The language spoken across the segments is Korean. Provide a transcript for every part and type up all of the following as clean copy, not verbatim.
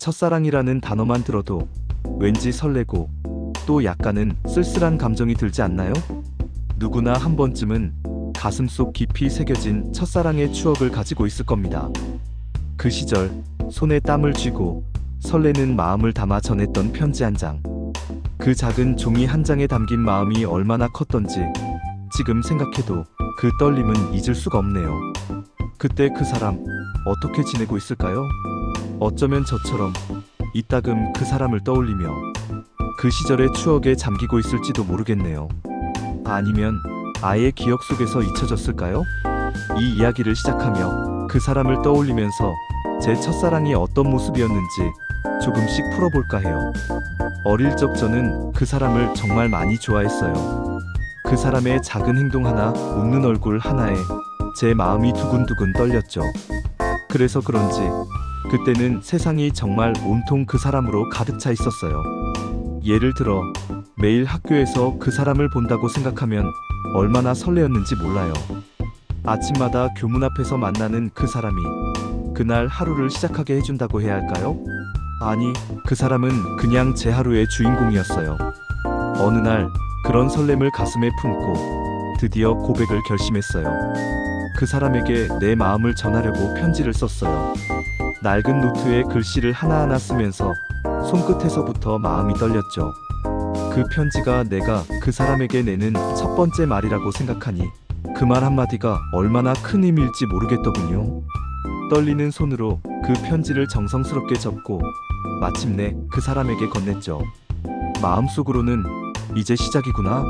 첫사랑이라는 단어만 들어도 왠지 설레고 또 약간은 쓸쓸한 감정이 들지 않나요? 누구나 한 번쯤은 가슴속 깊이 새겨진 첫사랑의 추억을 가지고 있을 겁니다. 그 시절 손에 땀을 쥐고 설레는 마음을 담아 전했던 편지 한 장. 그 작은 종이 한 장에 담긴 마음이 얼마나 컸던지 지금 생각해도 그 떨림은 잊을 수가 없네요. 그때 그 사람 어떻게 지내고 있을까요? 어쩌면 저처럼 이따금 그 사람을 떠올리며 그 시절의 추억에 잠기고 있을지도 모르겠네요. 아니면 아예 기억 속에서 잊혀졌을까요? 이 이야기를 시작하며 그 사람을 떠올리면서 제 첫사랑이 어떤 모습이었는지 조금씩 풀어볼까 해요. 어릴 적 저는 그 사람을 정말 많이 좋아했어요. 그 사람의 작은 행동 하나, 웃는 얼굴 하나에 제 마음이 두근두근 떨렸죠. 그래서 그런지 그때는 세상이 정말 온통 그 사람으로 가득 차 있었어요. 예를 들어 매일 학교에서 그 사람을 본다고 생각하면 얼마나 설레었는지 몰라요. 아침마다 교문 앞에서 만나는 그 사람이 그날 하루를 시작하게 해준다고 해야 할까요? 아니, 그 사람은 그냥 제 하루의 주인공이었어요. 어느 날 그런 설렘을 가슴에 품고 드디어 고백을 결심했어요. 그 사람에게 내 마음을 전하려고 편지를 썼어요. 낡은 노트에 글씨를 하나하나 쓰면서 손끝에서부터 마음이 떨렸죠. 그 편지가 내가 그 사람에게 내는 첫 번째 말이라고 생각하니 그 말 한마디가 얼마나 큰 의미일지 모르겠더군요. 떨리는 손으로 그 편지를 정성스럽게 접고 마침내 그 사람에게 건넸죠. 마음속으로는 이제 시작이구나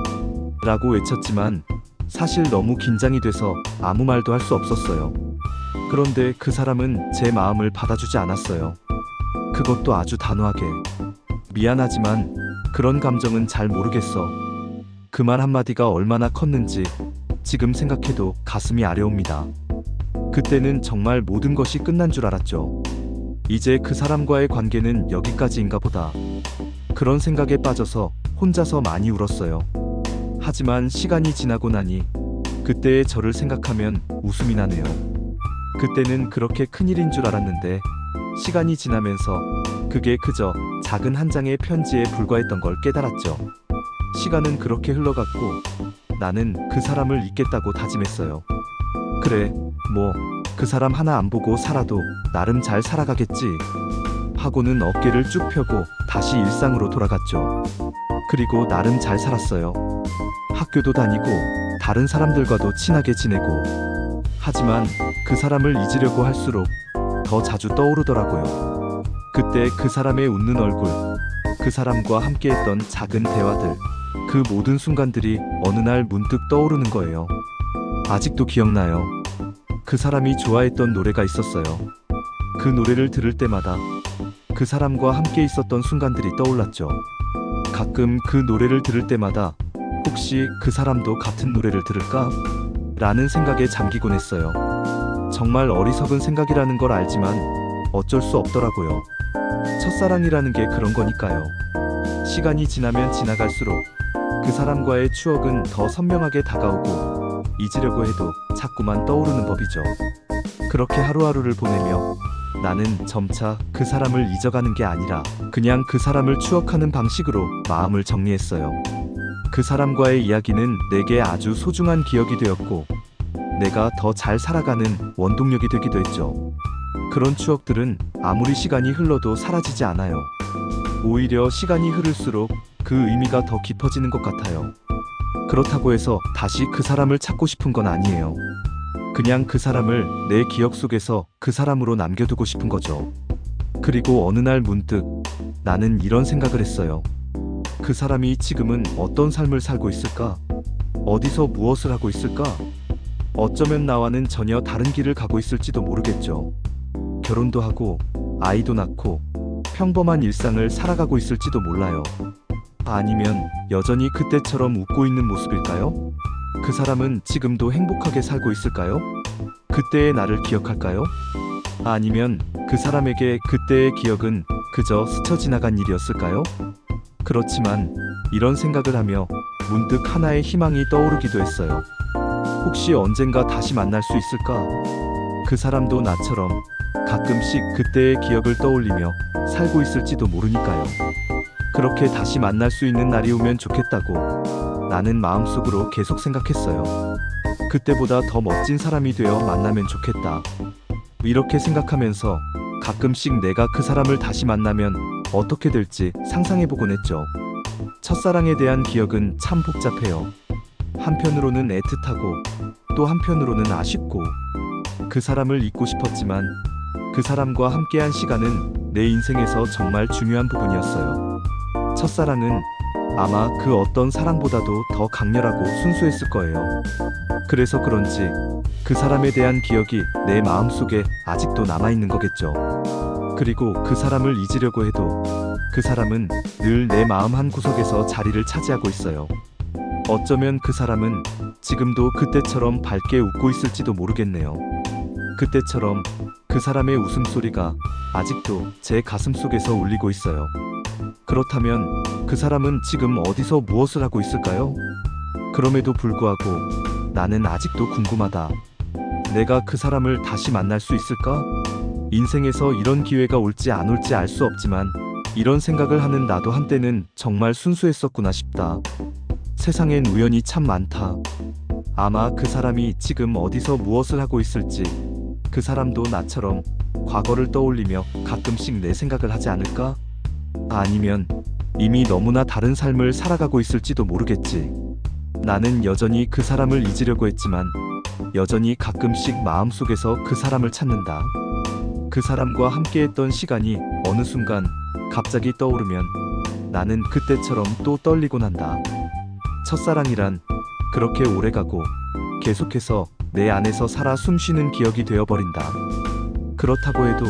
라고 외쳤지만 사실 너무 긴장이 돼서 아무 말도 할 수 없었어요. 그런데 그 사람은 제 마음을 받아주지 않았어요. 그것도 아주 단호하게. 미안하지만 그런 감정은 잘 모르겠어. 그 말 한마디가 얼마나 컸는지 지금 생각해도 가슴이 아려옵니다. 그때는 정말 모든 것이 끝난 줄 알았죠. 이제 그 사람과의 관계는 여기까지인가 보다. 그런 생각에 빠져서 혼자서 많이 울었어요. 하지만 시간이 지나고 나니 그때의 저를 생각하면 웃음이 나네요. 그때는 그렇게 큰일인 줄 알았는데 시간이 지나면서 그게 그저 작은 한 장의 편지에 불과했던 걸 깨달았죠. 시간은 그렇게 흘러갔고 나는 그 사람을 잊겠다고 다짐했어요. 그래, 뭐 그 사람 하나 안 보고 살아도 나름 잘 살아가겠지 하고는 어깨를 쭉 펴고 다시 일상으로 돌아갔죠. 그리고 나름 잘 살았어요. 학교도 다니고 다른 사람들과도 친하게 지내고. 하지만 그 사람을 잊으려고 할수록 더 자주 떠오르더라고요. 그때 그 사람의 웃는 얼굴, 그 사람과 함께했던 작은 대화들, 그 모든 순간들이 어느 날 문득 떠오르는 거예요. 아직도 기억나요. 그 사람이 좋아했던 노래가 있었어요. 그 노래를 들을 때마다 그 사람과 함께 있었던 순간들이 떠올랐죠. 가끔 그 노래를 들을 때마다 혹시 그 사람도 같은 노래를 들을까? 라는 생각에 잠기곤 했어요. 정말 어리석은 생각이라는 걸 알지만 어쩔 수 없더라고요. 첫사랑이라는 게 그런 거니까요. 시간이 지나면 지나갈수록 그 사람과의 추억은 더 선명하게 다가오고 잊으려고 해도 자꾸만 떠오르는 법이죠. 그렇게 하루하루를 보내며 나는 점차 그 사람을 잊어가는 게 아니라 그냥 그 사람을 추억하는 방식으로 마음을 정리했어요. 그 사람과의 이야기는 내게 아주 소중한 기억이 되었고 내가 더 잘 살아가는 원동력이 되기도 했죠. 그런 추억들은 아무리 시간이 흘러도 사라지지 않아요. 오히려 시간이 흐를수록 그 의미가 더 깊어지는 것 같아요. 그렇다고 해서 다시 그 사람을 찾고 싶은 건 아니에요. 그냥 그 사람을 내 기억 속에서 그 사람으로 남겨두고 싶은 거죠. 그리고 어느 날 문득 나는 이런 생각을 했어요. 그 사람이 지금은 어떤 삶을 살고 있을까? 어디서 무엇을 하고 있을까? 어쩌면 나와는 전혀 다른 길을 가고 있을지도 모르겠죠. 결혼도 하고 아이도 낳고 평범한 일상을 살아가고 있을지도 몰라요. 아니면 여전히 그때처럼 웃고 있는 모습일까요? 그 사람은 지금도 행복하게 살고 있을까요? 그때의 나를 기억할까요? 아니면 그 사람에게 그때의 기억은 그저 스쳐 지나간 일이었을까요? 그렇지만 이런 생각을 하며 문득 하나의 희망이 떠오르기도 했어요. 혹시 언젠가 다시 만날 수 있을까? 그 사람도 나처럼 가끔씩 그때의 기억을 떠올리며 살고 있을지도 모르니까요. 그렇게 다시 만날 수 있는 날이 오면 좋겠다고 나는 마음속으로 계속 생각했어요. 그때보다 더 멋진 사람이 되어 만나면 좋겠다. 이렇게 생각하면서 가끔씩 내가 그 사람을 다시 만나면 어떻게 될지 상상해보곤 했죠. 첫사랑에 대한 기억은 참 복잡해요. 한편으로는 애틋하고 또 한편으로는 아쉽고, 그 사람을 잊고 싶었지만 그 사람과 함께한 시간은 내 인생에서 정말 중요한 부분이었어요. 첫사랑은 아마 그 어떤 사랑보다도 더 강렬하고 순수했을 거예요. 그래서 그런지 그 사람에 대한 기억이 내 마음속에 아직도 남아있는 거겠죠. 그리고 그 사람을 잊으려고 해도 그 사람은 늘 내 마음 한 구석에서 자리를 차지하고 있어요. 어쩌면 그 사람은 지금도 그때처럼 밝게 웃고 있을지도 모르겠네요. 그때처럼 그 사람의 웃음소리가 아직도 제 가슴 속에서 울리고 있어요. 그렇다면 그 사람은 지금 어디서 무엇을 하고 있을까요? 그럼에도 불구하고 나는 아직도 궁금하다. 내가 그 사람을 다시 만날 수 있을까? 인생에서 이런 기회가 올지 안 올지 알 수 없지만 이런 생각을 하는 나도 한때는 정말 순수했었구나 싶다. 세상엔 우연이 참 많다. 아마 그 사람이 지금 어디서 무엇을 하고 있을지, 그 사람도 나처럼 과거를 떠올리며 가끔씩 내 생각을 하지 않을까? 아니면 이미 너무나 다른 삶을 살아가고 있을지도 모르겠지. 나는 여전히 그 사람을 잊으려고 했지만 여전히 가끔씩 마음속에서 그 사람을 찾는다. 그 사람과 함께했던 시간이 어느 순간 갑자기 떠오르면 나는 그때처럼 또 떨리곤 한다. 첫사랑이란 그렇게 오래가고 계속해서 내 안에서 살아 숨쉬는 기억이 되어버린다. 그렇다고 해도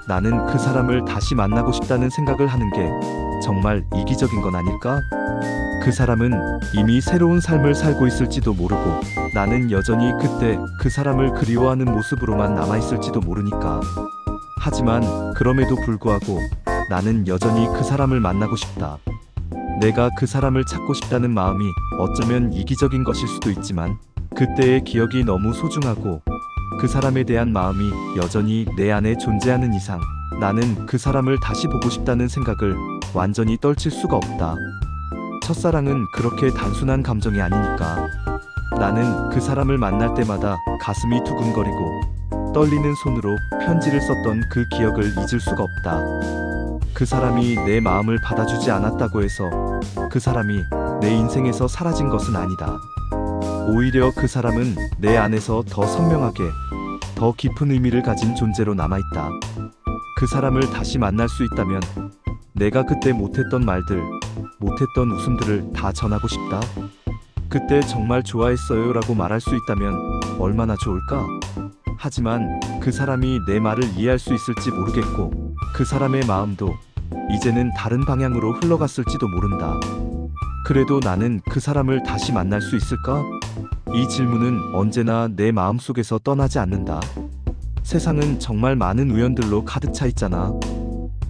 나는 그 사람을 다시 만나고 싶다는 생각을 하는 게 정말 이기적인 건 아닐까? 그 사람은 이미 새로운 삶을 살고 있을지도 모르고 나는 여전히 그때 그 사람을 그리워하는 모습으로만 남아있을지도 모르니까. 하지만 그럼에도 불구하고 나는 여전히 그 사람을 만나고 싶다. 내가 그 사람을 찾고 싶다는 마음이 어쩌면 이기적인 것일 수도 있지만 그때의 기억이 너무 소중하고 그 사람에 대한 마음이 여전히 내 안에 존재하는 이상 나는 그 사람을 다시 보고 싶다는 생각을 완전히 떨칠 수가 없다. 첫사랑은 그렇게 단순한 감정이 아니니까. 나는 그 사람을 만날 때마다 가슴이 두근거리고 떨리는 손으로 편지를 썼던 그 기억을 잊을 수가 없다. 그 사람이 내 마음을 받아주지 않았다고 해서 그 사람이 내 인생에서 사라진 것은 아니다. 오히려 그 사람은 내 안에서 더 선명하게, 더 깊은 의미를 가진 존재로 남아있다. 그 사람을 다시 만날 수 있다면 내가 그때 못했던 말들, 못했던 웃음들을 다 전하고 싶다. 그때 정말 좋아했어요 라고 말할 수 있다면 얼마나 좋을까? 하지만 그 사람이 내 말을 이해할 수 있을지 모르겠고 그 사람의 마음도 이제는 다른 방향으로 흘러갔을지도 모른다. 그래도 나는 그 사람을 다시 만날 수 있을까? 이 질문은 언제나 내 마음속에서 떠나지 않는다. 세상은 정말 많은 우연들로 가득 차 있잖아.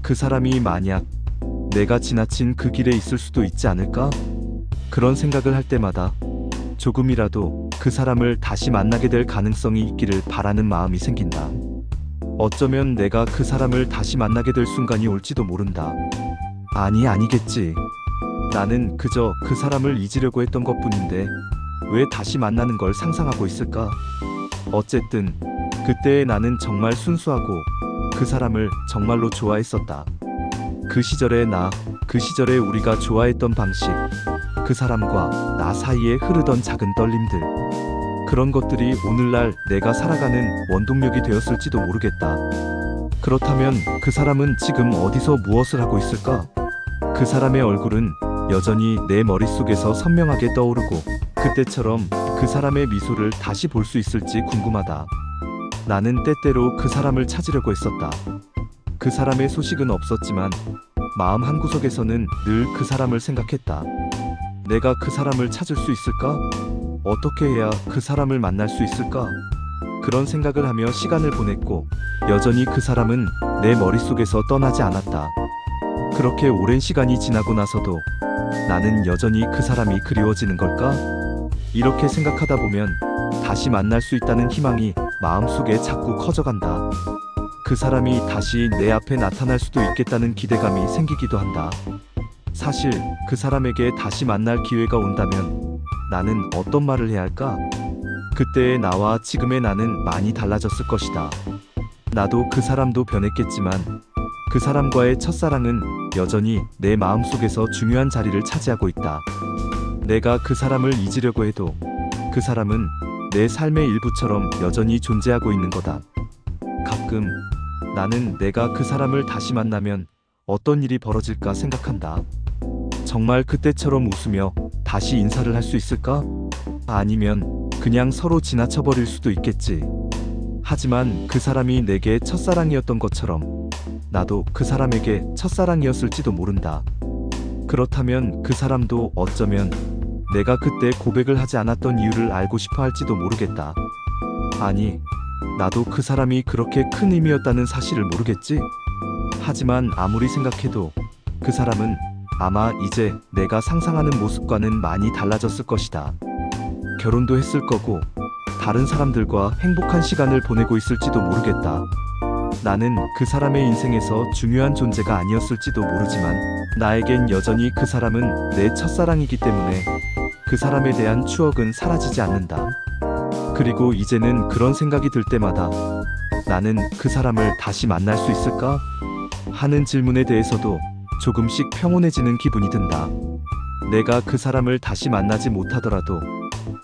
그 사람이 만약 내가 지나친 그 길에 있을 수도 있지 않을까? 그런 생각을 할 때마다 조금이라도 그 사람을 다시 만나게 될 가능성이 있기를 바라는 마음이 생긴다. 어쩌면 내가 그 사람을 다시 만나게 될 순간이 올지도 모른다. 아니겠지. 나는 그저 그 사람을 잊으려고 했던 것뿐인데 왜 다시 만나는 걸 상상하고 있을까? 어쨌든 그때의 나는 정말 순수하고 그 사람을 정말로 좋아했었다. 그 시절의 나, 그 시절에 우리가 좋아했던 방식, 그 사람과 나 사이에 흐르던 작은 떨림들, 그런 것들이 오늘날 내가 살아가는 원동력이 되었을지도 모르겠다. 그렇다면 그 사람은 지금 어디서 무엇을 하고 있을까? 그 사람의 얼굴은 여전히 내 머릿속에서 선명하게 떠오르고 그때처럼 그 사람의 미소를 다시 볼 수 있을지 궁금하다. 나는 때때로 그 사람을 찾으려고 했었다. 그 사람의 소식은 없었지만 마음 한구석에서는 늘 그 사람을 생각했다. 내가 그 사람을 찾을 수 있을까? 어떻게 해야 그 사람을 만날 수 있을까? 그런 생각을 하며 시간을 보냈고 여전히 그 사람은 내 머릿속에서 떠나지 않았다. 그렇게 오랜 시간이 지나고 나서도 나는 여전히 그 사람이 그리워지는 걸까? 이렇게 생각하다 보면 다시 만날 수 있다는 희망이 마음속에 자꾸 커져간다. 그 사람이 다시 내 앞에 나타날 수도 있겠다는 기대감이 생기기도 한다. 사실 그 사람에게 다시 만날 기회가 온다면 나는 어떤 말을 해야 할까? 그때의 나와 지금의 나는 많이 달라졌을 것이다. 나도 그 사람도 변했겠지만 그 사람과의 첫사랑은 여전히 내 마음속에서 중요한 자리를 차지하고 있다. 내가 그 사람을 잊으려고 해도 그 사람은 내 삶의 일부처럼 여전히 존재하고 있는 거다. 가끔 나는 내가 그 사람을 다시 만나면 어떤 일이 벌어질까 생각한다. 정말 그때처럼 웃으며 다시 인사를 할 수 있을까? 아니면 그냥 서로 지나쳐 버릴 수도 있겠지. 하지만 그 사람이 내게 첫사랑이었던 것처럼 나도 그 사람에게 첫사랑이었을지도 모른다. 그렇다면 그 사람도 어쩌면 내가 그때 고백을 하지 않았던 이유를 알고 싶어 할지도 모르겠다. 아니, 나도 그 사람이 그렇게 큰 의미였다는 사실을 모르겠지? 하지만 아무리 생각해도 그 사람은 아마 이제 내가 상상하는 모습과는 많이 달라졌을 것이다. 결혼도 했을 거고 다른 사람들과 행복한 시간을 보내고 있을지도 모르겠다. 나는 그 사람의 인생에서 중요한 존재가 아니었을지도 모르지만 나에겐 여전히 그 사람은 내 첫사랑이기 때문에 그 사람에 대한 추억은 사라지지 않는다. 그리고 이제는 그런 생각이 들 때마다 나는 그 사람을 다시 만날 수 있을까? 하는 질문에 대해서도 조금씩 평온해지는 기분이 든다. 내가 그 사람을 다시 만나지 못하더라도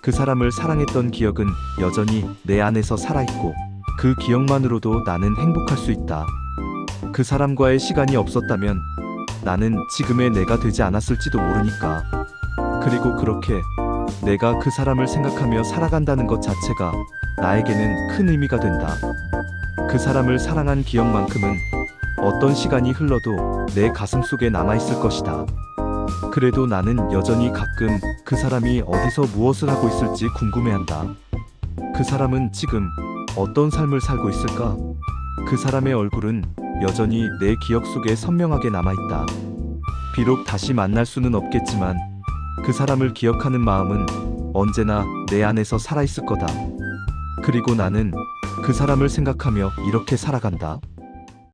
그 사람을 사랑했던 기억은 여전히 내 안에서 살아있고 그 기억만으로도 나는 행복할 수 있다. 그 사람과의 시간이 없었다면 나는 지금의 내가 되지 않았을지도 모르니까. 그리고 그렇게 내가 그 사람을 생각하며 살아간다는 것 자체가 나에게는 큰 의미가 된다. 그 사람을 사랑한 기억만큼은 어떤 시간이 흘러도 내 가슴 속에 남아있을 것이다. 그래도 나는 여전히 가끔 그 사람이 어디서 무엇을 하고 있을지 궁금해한다. 그 사람은 지금 어떤 삶을 살고 있을까? 그 사람의 얼굴은 여전히 내 기억 속에 선명하게 남아있다. 비록 다시 만날 수는 없겠지만 그 사람을 기억하는 마음은 언제나 내 안에서 살아있을 거다. 그리고 나는 그 사람을 생각하며 이렇게 살아간다.